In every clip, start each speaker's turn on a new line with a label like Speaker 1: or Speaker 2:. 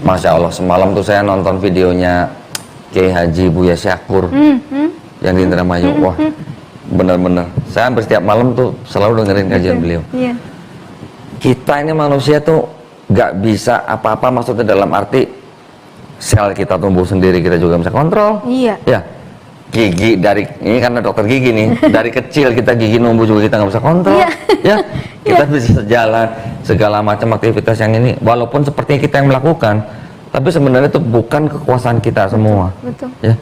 Speaker 1: Masya Allah, semalam tuh saya nonton videonya Kiai Haji Buya Syakur yang di Indramayu. Wah, bener-bener saya hampir setiap malam tuh selalu dengerin kajian beliau.
Speaker 2: Iya.
Speaker 1: Kita ini manusia tuh gak bisa apa-apa, maksudnya dalam arti sel kita tumbuh sendiri kita juga bisa kontrol.
Speaker 2: Iya.
Speaker 1: Ya, gigi dari ini karena dokter gigi nih, dari kecil kita gigi numbuh juga kita nggak bisa kontrol.
Speaker 2: Iya.
Speaker 1: Ya, kita bisa jalan segala macam aktivitas yang ini, walaupun sepertinya kita yang melakukan, tapi sebenarnya itu bukan kekuasaan kita semua.
Speaker 2: Betul.
Speaker 1: Ya,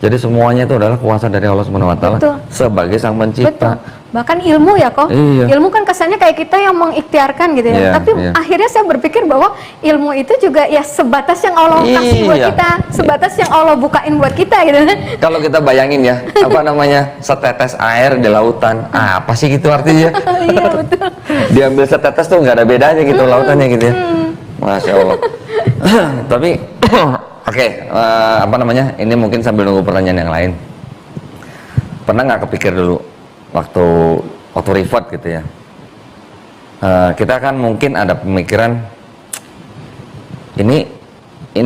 Speaker 1: jadi semuanya itu adalah kuasa dari Allah Subhanahu Wa Taala sebagai sang pencipta.
Speaker 2: Betul. Bahkan ilmu ya kok, ilmu kan kesannya kayak kita yang mengikhtiarkan gitu ya. Tapi akhirnya saya berpikir bahwa ilmu itu juga ya sebatas yang Allah kasih buat kita, sebatas yang Allah bukain buat kita gitu.
Speaker 1: Kalau kita bayangin ya, apa namanya, setetes air di lautan, apa sih gitu artinya?
Speaker 2: Iya betul.
Speaker 1: Diambil setetes tuh nggak ada bedanya gitu lautannya gitu ya. Masya Allah. Tapi oke, apa namanya, ini mungkin sambil nunggu pertanyaan yang lain. Pernah nggak kepikir dulu waktu revert gitu ya, kita kan mungkin ada pemikiran ini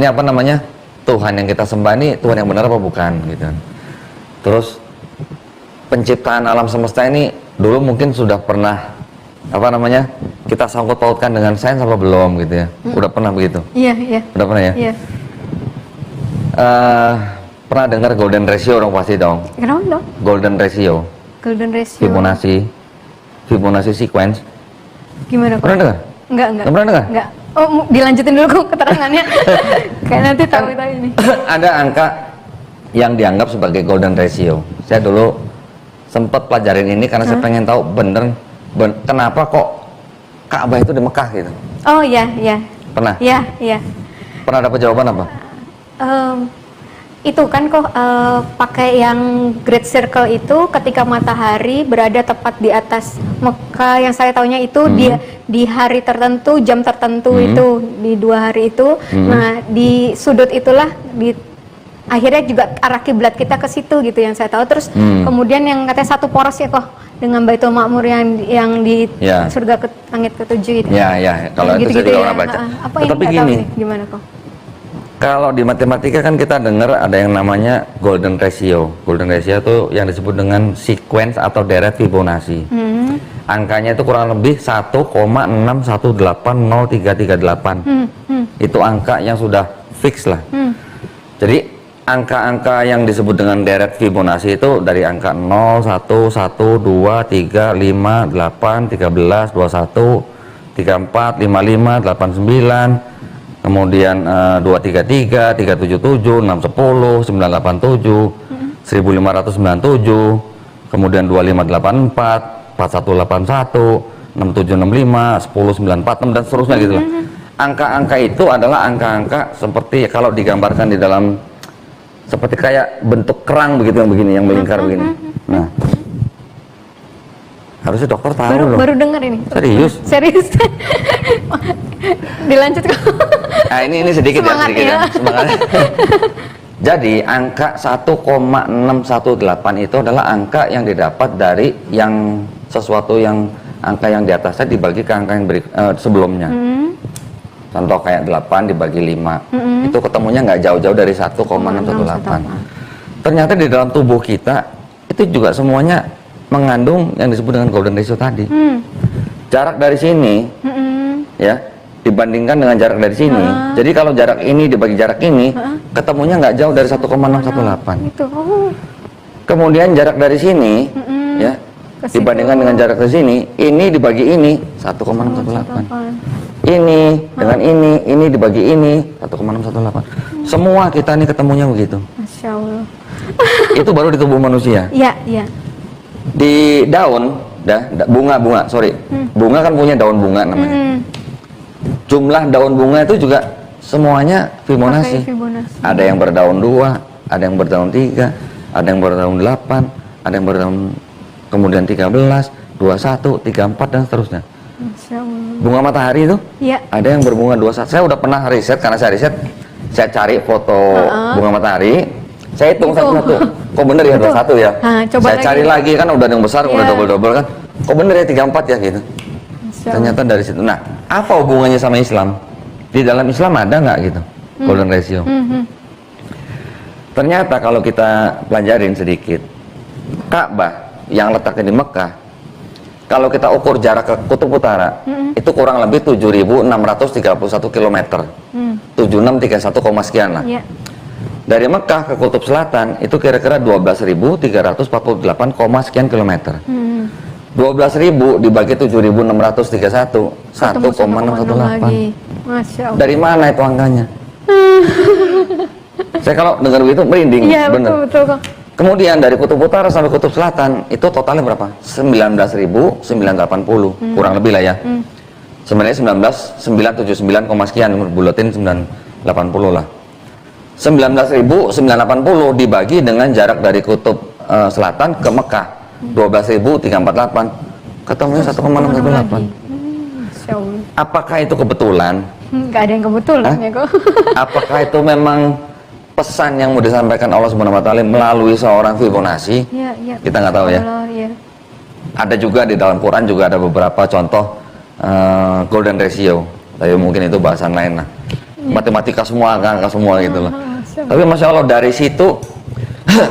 Speaker 1: apa namanya, Tuhan yang kita sembah ini Tuhan yang benar apa bukan gitu. Terus penciptaan alam semesta ini dulu mungkin sudah pernah apa namanya, kita sangkut pautkan dengan sains apa belum gitu ya. Udah pernah begitu?
Speaker 2: Iya.
Speaker 1: Udah pernah ya?
Speaker 2: Iya.
Speaker 1: Pernah dengar golden ratio dong pasti dong?
Speaker 2: Kenapa dong?
Speaker 1: Golden ratio, Fibonacci sequence.
Speaker 2: Gimana kok?
Speaker 1: Pernah dengar?
Speaker 2: Enggak.
Speaker 1: Pernah dengar?
Speaker 2: Enggak. Oh, dilanjutin dulu kok keterangannya. Kayak nanti tahu ini.
Speaker 1: Ada angka yang dianggap sebagai golden ratio. Saya dulu sempat pelajarin ini karena saya pengen tahu bener kenapa kok Ka'bah itu di Mekah gitu.
Speaker 2: Oh iya.
Speaker 1: Pernah?
Speaker 2: Iya.
Speaker 1: Pernah dapat jawaban apa?
Speaker 2: Itu kan kok pakai yang great circle itu ketika matahari berada tepat di atas Mekah, yang saya taunya itu dia di hari tertentu, jam tertentu itu di 2 hari itu. Nah di sudut itulah akhirnya juga arah kiblat kita ke situ gitu yang saya tahu. Terus kemudian yang katanya satu poros ya kok dengan Baitul Ma'mur yang di surga langit ke-7 gitu.
Speaker 1: Ya, kalau itu saya juga pernah baca.
Speaker 2: Apa yang
Speaker 1: Tapi
Speaker 2: tahu
Speaker 1: gini,
Speaker 2: nih, gimana kok?
Speaker 1: kalau di matematika kan kita dengar ada yang namanya golden ratio. Golden ratio itu yang disebut dengan sequence atau deret Fibonacci. Angkanya itu kurang lebih 1,61803338. Itu angka yang sudah fix lah. Jadi angka-angka yang disebut dengan deret Fibonacci itu dari angka 0, 1, 1, 2, 3, 5, 8, 13, 21, 34, 55, 89, kemudian 233, 377, 610, 987, 1597, kemudian 2584, 4181, 6765, 1094, dan seterusnya gitu lah. Angka-angka itu adalah angka-angka seperti kalau digambarkan di dalam seperti kayak bentuk kerang begitu, yang begini, yang melingkar begini. Nah, harusnya dokter tahu loh.
Speaker 2: Baru dengar ini. Serius. Dilanjut kok.
Speaker 1: Nah, ini sedikit
Speaker 2: Semangat
Speaker 1: ya. Semangat. Jadi angka 1,618 itu adalah angka yang didapat dari yang sesuatu yang angka yang di atasnya dibagi ke angka yang sebelumnya. Contoh kayak 8 dibagi 5. Itu ketemunya nggak jauh-jauh dari 1,618. Ternyata di dalam tubuh kita itu juga semuanya mengandung yang disebut dengan golden ratio tadi. Jarak dari sini ya dibandingkan dengan jarak dari sini. Jadi kalau jarak ini dibagi jarak ini, ketemunya nggak jauh dari 1,618. Kemudian jarak dari sini ya dibandingkan dengan jarak dari sini, ini dibagi ini 1,618. Ini dengan ini dibagi ini 1,618. Semua kita ini ketemunya begitu.
Speaker 2: Masya Allah.
Speaker 1: Itu baru di tubuh manusia.
Speaker 2: Iya.
Speaker 1: Di daun, bunga, bunga kan punya daun bunga namanya. Jumlah daun bunga itu juga semuanya Fibonacci. Ada yang berdaun 2, ada yang berdaun 3, ada yang berdaun 8, ada yang berdaun kemudian 13, 21, 34 dan seterusnya.
Speaker 2: Masya Allah.
Speaker 1: Bunga matahari itu
Speaker 2: Iya.
Speaker 1: ada yang berbunga 21. Saya udah pernah riset, karena saya riset, saya cari foto bunga matahari, saya hitung satu-satu. Kok bener ya 21 ya?
Speaker 2: Coba
Speaker 1: Saya cari lagi kan udah yang besar, udah
Speaker 2: Iya.
Speaker 1: double-double kan. Kok bener ya 34 ya gitu.
Speaker 2: Masya Allah.
Speaker 1: Ternyata dari situ. Nah, apa hubungannya sama Islam? Di dalam Islam ada nggak gitu golden ratio? Ternyata kalau kita pelajarin sedikit, Ka'bah yang letaknya di Mekah, kalau kita ukur jarak ke Kutub Utara, itu kurang lebih 7.631 km. 7631, sekian lah.
Speaker 2: Iya.
Speaker 1: Dari Mekah ke Kutub Selatan itu kira-kira 12.348, sekian kilometer. 12.000 dibagi 7.631, 1,618.
Speaker 2: lagi. Masya Allah.
Speaker 1: Dari mana itu angkanya? Saya kalau dengar begitu merinding,
Speaker 2: Iya,
Speaker 1: bener.
Speaker 2: betul kok.
Speaker 1: Kemudian dari Kutub Utara sampai Kutub Selatan itu totalnya berapa? 19.980, kurang lebih lah ya. Sebenarnya 19.979, sekian, bulatin 980 lah. 19.980 dibagi dengan jarak dari Kutub Selatan ke Mekah 12.348, ketemunya 1,618.
Speaker 2: Masya Allah.
Speaker 1: Apakah itu kebetulan?
Speaker 2: Nggak ada yang kebetulan ya kok.
Speaker 1: Apakah itu memang pesan yang mau disampaikan Allah Subhanahu wa taala melalui seorang Fibonacci?
Speaker 2: Iya, iya.
Speaker 1: Kita nggak tahu ya.
Speaker 2: Allah, iya.
Speaker 1: Ada juga di dalam Quran juga ada beberapa contoh golden ratio. Tapi mungkin itu bahasan lain lah. Matematika semua, angka semua gitu loh. Tapi Masya Allah dari situ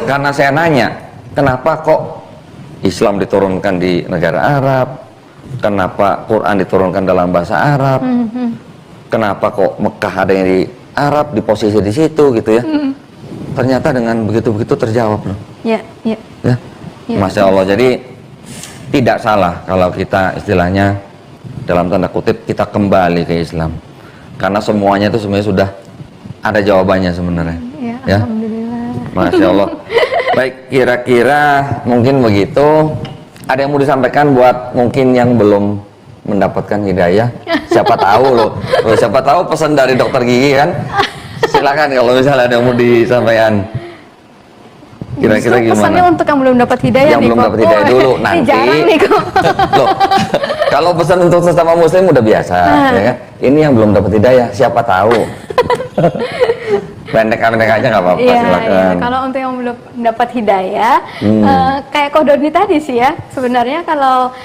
Speaker 1: karena saya nanya, kenapa kok Islam diturunkan di negara Arab? Kenapa Quran diturunkan dalam bahasa Arab? Kenapa kok Mekah ada yang di Arab, di posisi di situ gitu ya? Ternyata dengan begitu-begitu terjawab loh.
Speaker 2: Iya, iya.
Speaker 1: Ya,
Speaker 2: Ya.
Speaker 1: Masya Allah. Jadi tidak salah kalau kita istilahnya dalam tanda kutip kita kembali ke Islam, karena semuanya itu sebenarnya sudah ada jawabannya sebenarnya.
Speaker 2: Ya,
Speaker 1: Ya.
Speaker 2: Alhamdulillah.
Speaker 1: Masya Allah. Baik, kira-kira mungkin begitu. Ada yang mau disampaikan buat mungkin yang belum mendapatkan hidayah? Siapa tahu loh. Siapa tahu pesan dari dokter gigi kan? Silakan kalau misalnya ada yang mau disampaikan. Kira-kira
Speaker 2: Justru
Speaker 1: gimana?
Speaker 2: pesannya untuk yang belum dapat hidayah
Speaker 1: Yang
Speaker 2: nih
Speaker 1: belum
Speaker 2: kok.
Speaker 1: dapat hidayah dulu,
Speaker 2: Ini
Speaker 1: nanti.
Speaker 2: jarang nih kok.
Speaker 1: Loh, kalau pesan untuk sesama muslim udah biasa, ya kan? Ini yang belum dapat hidayah, siapa tahu. Pendek-pendek aja nggak apa-apa,
Speaker 2: Iya,
Speaker 1: silakan.
Speaker 2: iya. Kalau untuk yang belum dapat hidayah, kayak Kodoni tadi sih ya. Sebenarnya kalau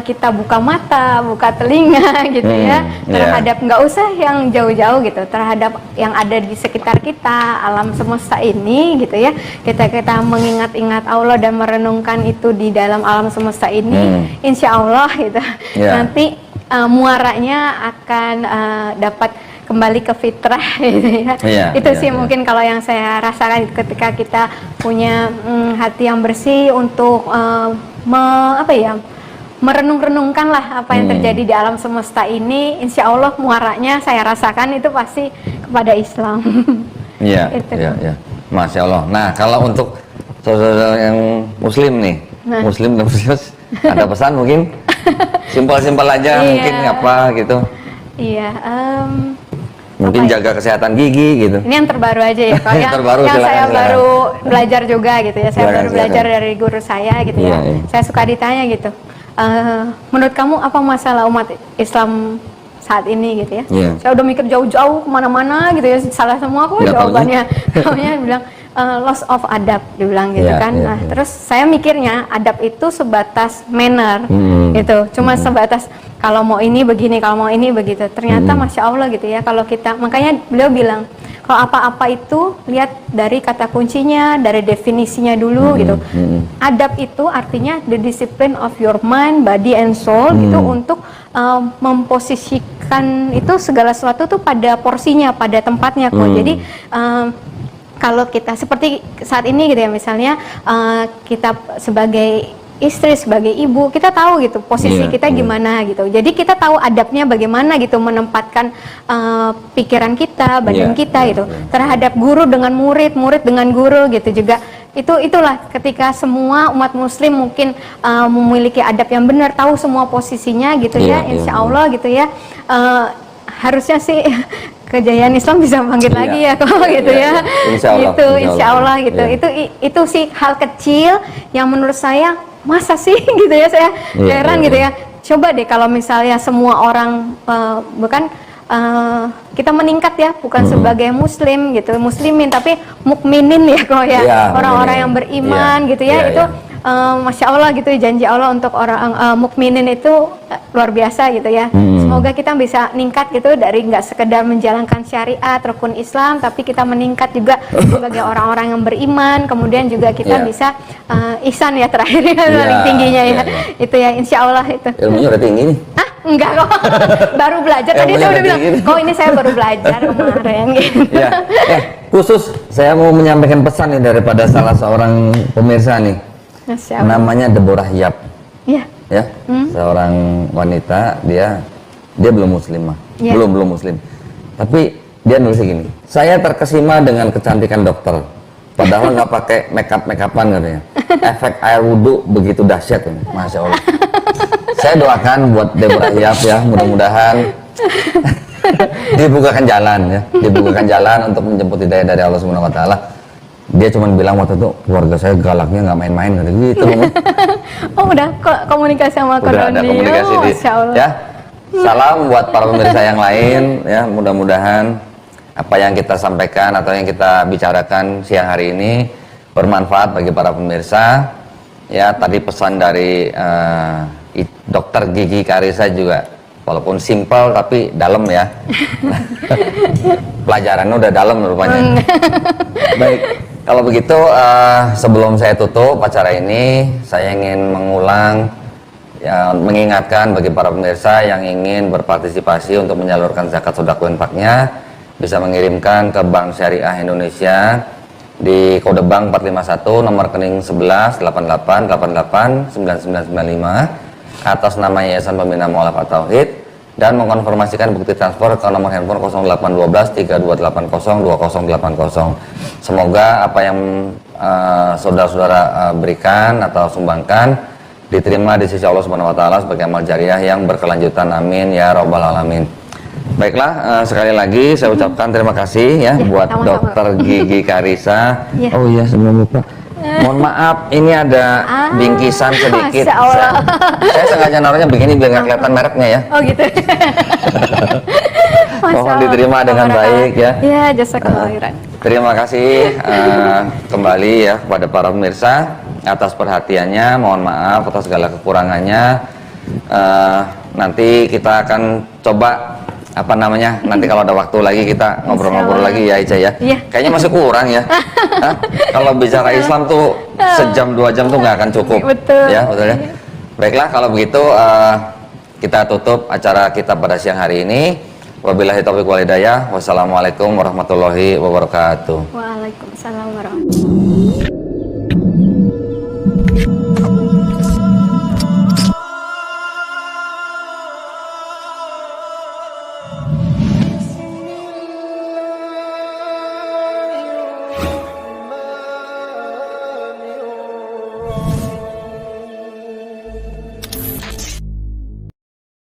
Speaker 2: kita buka mata, buka telinga gitu ya, terhadap nggak usah yang jauh-jauh gitu, terhadap yang ada di sekitar kita, alam semesta ini gitu ya. Kita mengingat-ingat Allah dan merenungkan itu di dalam alam semesta ini, insya Allah gitu. Nanti muaranya akan dapat kembali ke fitrah gitu ya. Itu sih mungkin kalau yang saya rasakan ketika kita punya hati yang bersih untuk merenung-renungkan lah apa yang terjadi di alam semesta ini, insya Allah muaranya saya rasakan itu pasti kepada Islam.
Speaker 1: Iya,
Speaker 2: Itu.
Speaker 1: iya. Masya Allah. Nah, kalau untuk saudara yang muslim nih, muslim dan muslim, ada pesan mungkin? Simpel-simpel aja mungkin apa gitu.
Speaker 2: Iya,
Speaker 1: mungkin jaga kesehatan gigi gitu.
Speaker 2: Ini yang terbaru aja ya, Pak. Yang saya baru belajar juga gitu ya. Saya baru belajar dari guru saya gitu ya. Saya suka ditanya gitu. Menurut kamu apa masalah umat Islam saat ini gitu ya? Saya udah mikir jauh-jauh kemana-mana gitu ya. Salah semua kok jawabannya. Dia bilang loss of adab, dibilang gitu kan. Nah, terus saya mikirnya adab itu sebatas manner gitu. Cuma sebatas kalau mau ini begini, kalau mau ini begitu. Ternyata Masya Allah gitu ya, kalau kita, makanya beliau bilang, kalau apa-apa itu lihat dari kata kuncinya, dari definisinya dulu gitu. Adab itu artinya the discipline of your mind, body and soul gitu, untuk memposisikan itu segala sesuatu tuh pada porsinya, pada tempatnya kok. Jadi kalau kita seperti saat ini gitu ya, misalnya kita sebagai istri, sebagai ibu, kita tahu gitu posisi kita gimana gitu. Jadi kita tahu adabnya bagaimana gitu, menempatkan pikiran kita, badan kita gitu. Terhadap guru dengan murid, murid dengan guru gitu juga. Itulah ketika semua umat muslim mungkin memiliki adab yang benar, tahu semua posisinya gitu ya, insya Allah gitu ya. Harusnya sih kejayaan Islam bisa bangkit
Speaker 1: Iya.
Speaker 2: lagi ya kalau
Speaker 1: Iya,
Speaker 2: gitu
Speaker 1: iya,
Speaker 2: ya.
Speaker 1: iya. Insya Allah,
Speaker 2: Gitu,
Speaker 1: insya
Speaker 2: insya
Speaker 1: Allah.
Speaker 2: Allah gitu.
Speaker 1: Iya.
Speaker 2: Itu sih hal kecil yang menurut saya masa sih gitu ya, saya
Speaker 1: Iya,
Speaker 2: heran
Speaker 1: iya,
Speaker 2: gitu
Speaker 1: iya.
Speaker 2: ya. Coba deh kalau misalnya semua orang bukan kita meningkat ya, bukan sebagai muslim gitu, muslimin tapi mukminin ya kok ya,
Speaker 1: Iya,
Speaker 2: orang-orang
Speaker 1: mukminin.
Speaker 2: yang beriman
Speaker 1: Iya,
Speaker 2: gitu ya,
Speaker 1: iya,
Speaker 2: itu
Speaker 1: iya.
Speaker 2: Masya Allah gitu, janji Allah untuk orang mukminin itu luar biasa gitu ya. Semoga kita bisa meningkat gitu dari nggak sekedar menjalankan syariat rukun Islam, tapi kita meningkat juga sebagai orang-orang yang beriman. Kemudian juga kita
Speaker 1: Iya.
Speaker 2: bisa ihsan ya terakhir ya,
Speaker 1: Iya,
Speaker 2: paling tingginya ya.
Speaker 1: iya, iya.
Speaker 2: Itu ya insya Allah itu.
Speaker 1: Ilmunya udah tinggi nih.
Speaker 2: Hah? Enggak kok. Baru belajar. Tadi
Speaker 1: Ilmunya
Speaker 2: saya udah
Speaker 1: udah
Speaker 2: bilang,
Speaker 1: tinggi.
Speaker 2: kok ini saya baru belajar kemarin gitu.
Speaker 1: Ya, khusus saya mau menyampaikan pesan nih daripada salah seorang pemirsa nih.
Speaker 2: Masya Allah.
Speaker 1: Namanya Deborah Yap,
Speaker 2: Iya.
Speaker 1: ya, seorang wanita, dia belum muslimah,
Speaker 2: Iya.
Speaker 1: belum muslim. Tapi dia nulis gini, saya terkesima dengan kecantikan dokter, padahal nggak pakai makeupan katanya. Efek air wudhu begitu dahsyat, masya Allah. Saya doakan buat Deborah Yap ya, mudah-mudahan dibukakan jalan ya, dibukakan jalan untuk menjemput hidayah dari Allah Subhanahu Wa Taala. Dia cuma bilang waktu itu keluarga saya galaknya nggak main-main gitu.
Speaker 2: Oh udah komunikasi sama Kak
Speaker 1: Udah ada
Speaker 2: Doni.
Speaker 1: komunikasi
Speaker 2: Oh,
Speaker 1: di,
Speaker 2: Masya Allah.
Speaker 1: ya. Salam buat para pemirsa yang lain ya, mudah-mudahan apa yang kita sampaikan atau yang kita bicarakan siang hari ini bermanfaat bagi para pemirsa. Ya, tadi pesan dari Dokter Gigi Karisa juga walaupun simpel tapi dalam ya. Pelajarannya udah dalam rupanya. Baik, kalau begitu sebelum saya tutup acara ini, saya ingin mengulang ya, mengingatkan bagi para pemirsa yang ingin berpartisipasi untuk menyalurkan zakat sedekah infaknya bisa mengirimkan ke Bank Syariah Indonesia di kode bank 451 nomor rekening 11 88 88 9995 atas nama Yayasan Pembina Mu'alafat Tauhid dan mengkonfirmasikan bukti transfer ke nomor handphone 0812 3280 2080. Semoga apa yang saudara-saudara berikan atau sumbangkan diterima di sisi Allah Subhanahu Wa Taala sebagai amal jariah yang berkelanjutan. Amin ya Rabbal Alamin. Baiklah, sekali lagi saya ucapkan terima kasih ya, buat
Speaker 2: sama-sama.
Speaker 1: Dokter Gigi Karisa.
Speaker 2: Ya.
Speaker 1: Oh iya, sebelum lupa, mohon maaf, ini ada bingkisan sedikit.
Speaker 2: Masya Allah.
Speaker 1: Saya sengaja naruhnya begini biar nggak kelihatan mereknya ya.
Speaker 2: Oh gitu. Masya
Speaker 1: Mohon
Speaker 2: Allah.
Speaker 1: diterima dengan baik ya.
Speaker 2: Ya, jazakallahu khairan.
Speaker 1: Terima kasih kembali ya kepada para pemirsa atas perhatiannya. Mohon maaf atas segala kekurangannya. Nanti kita akan coba nanti kalau ada waktu lagi kita ngobrol-ngobrol lagi ya Ica ya.
Speaker 2: Iya.
Speaker 1: Kayaknya masih kurang ya. Hah? Kalau bicara Islam tuh sejam 2 jam tuh nggak akan cukup.
Speaker 2: Betul.
Speaker 1: Ya, betul ya. Baiklah kalau begitu kita tutup acara kita pada siang hari ini. Wabillahi taufiq wal hidayah. Wassalamualaikum warahmatullahi wabarakatuh.
Speaker 2: Waalaikumsalam warahmatullahi wabarakatuh.